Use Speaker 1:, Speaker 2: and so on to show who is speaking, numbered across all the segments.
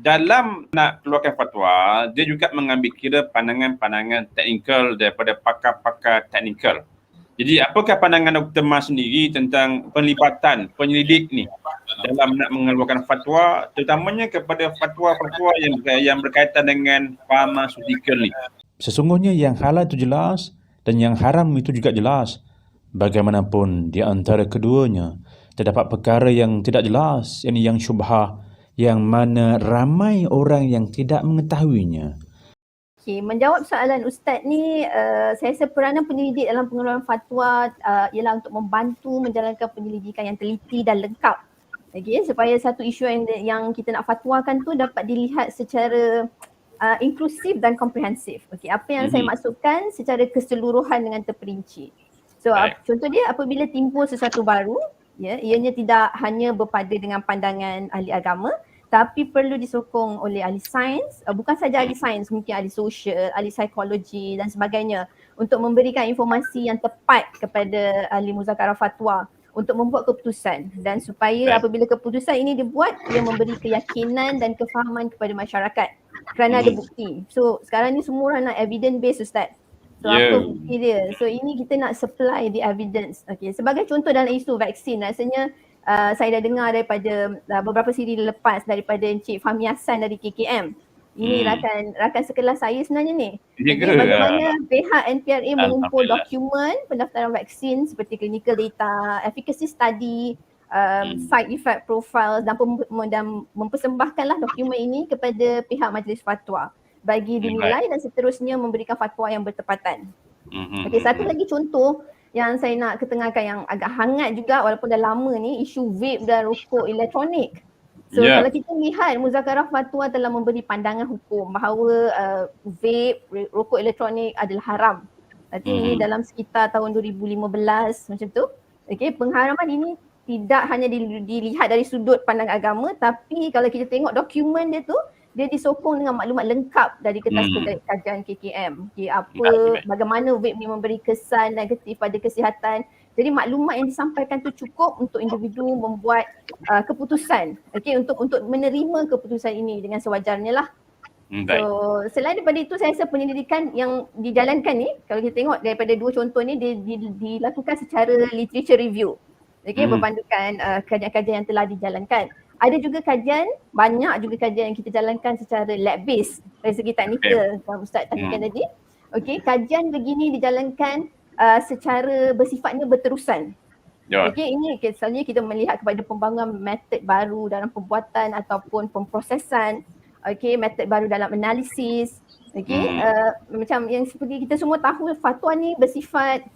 Speaker 1: dalam nak keluarkan fatwa, dia juga mengambil kira pandangan-pandangan teknikal daripada pakar-pakar teknikal. Jadi apakah pandangan Dr. Mas sendiri tentang penlibatan penyelidik ni dalam nak mengeluarkan fatwa, terutamanya kepada fatwa-fatwa yang berkaitan dengan pharmaceutical ni?
Speaker 2: Sesungguhnya yang halal itu jelas dan yang haram itu juga jelas. Bagaimanapun di antara keduanya terdapat perkara yang tidak jelas, yang syubhah, yang mana ramai orang yang tidak mengetahuinya.
Speaker 3: Okay, menjawab soalan Ustaz ni, saya rasa peranan penyelidik dalam pengeluaran fatwa ialah untuk membantu menjalankan penyelidikan yang teliti dan lengkap. Okay, supaya satu isu yang kita nak fatwakan tu dapat dilihat secara inklusif dan komprehensif. Okay, apa yang saya maksudkan secara keseluruhan dengan terperinci. So contoh dia, apabila timbul sesuatu baru, ianya tidak hanya berpada dengan pandangan ahli agama, tapi perlu disokong oleh ahli sains, bukan saja ahli sains, mungkin ahli sosial, ahli psikologi dan sebagainya, untuk memberikan informasi yang tepat kepada ahli muzakarah fatwa untuk membuat keputusan, dan supaya apabila keputusan ini dibuat, ia memberi keyakinan dan kefahaman kepada masyarakat kerana ada bukti. So sekarang ni semua orang nak evidence based, Ustaz. So apa bukti dia? So ini kita nak supply the evidence. Okay. Sebagai contoh dalam isu vaksin, rasanya saya dah dengar daripada beberapa siri lepas daripada Encik Fahmi Hassan dari KKM. Ini rakan sekelas saya sebenarnya ni. Jadi bagaimana pihak NPRA mengumpul dokumen pendaftaran vaksin seperti clinical data, efficacy study, side effect profile dan mempersembahkanlah dokumen ini kepada pihak majlis fatwa bagi dinilai dan seterusnya memberikan fatwa yang bertepatan. Okey, satu lagi contoh yang saya nak ketengahkan yang agak hangat juga walaupun dah lama ni, isu vape dan rokok elektronik. So kalau kita lihat muzakarah fatwa telah memberi pandangan hukum bahawa vape, rokok elektronik adalah haram. Nanti dalam sekitar tahun 2015 macam tu. Okey, pengharaman ini tidak hanya dilihat dari sudut pandang agama, tapi kalau kita tengok dokumen dia tu, dia disokong dengan maklumat lengkap dari kertas kajian KKM. Okay, bagaimana vape ni memberi kesan negatif pada kesihatan. Jadi maklumat yang disampaikan tu cukup untuk individu membuat keputusan. Okay, untuk menerima keputusan ini dengan sewajarnya lah. So selain daripada itu, saya rasa penyelidikan yang dijalankan ni, kalau kita tengok daripada dua contoh ni, dia dilakukan secara literature review. Okay, berpandukan kajian-kajian yang telah dijalankan. Ada juga kajian, banyak juga kajian yang kita jalankan secara lab based dari segi teknikal, Ustaz tanyakan tadi. Okey, kajian begini dijalankan secara bersifatnya berterusan. Okey, ini selalunya kita melihat kepada pembangunan metod baru dalam pembuatan ataupun pemprosesan. Okey, metod baru dalam analisis. Okey, macam yang seperti kita semua tahu, fatwa ni bersifat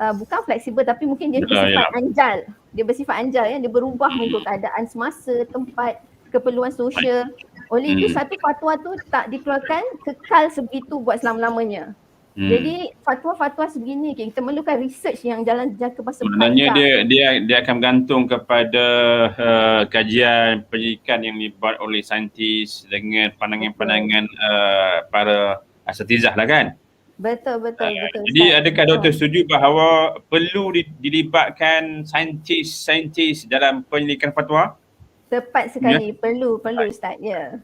Speaker 3: bukan fleksibel tapi mungkin dia bersifat anjal. Dia bersifat anjal, dia berubah mengikut keadaan semasa, tempat, keperluan sosial. Oleh itu satu fatwa tu tak dikeluarkan kekal sebegitu buat selama-lamanya. Jadi fatwa-fatwa sebegini kita memerlukan research yang jalan jangka masa panjang.
Speaker 1: Sebenarnya dia akan bergantung kepada kajian penyelidikan yang dibuat oleh saintis dengan pandangan-pandangan para asatizah lah kan.
Speaker 3: Betul.
Speaker 1: Jadi adakah doktor setuju bahawa perlu dilibatkan saintis dalam penyelidikan fatwa?
Speaker 3: Tepat sekali, perlu Ustaz, ya.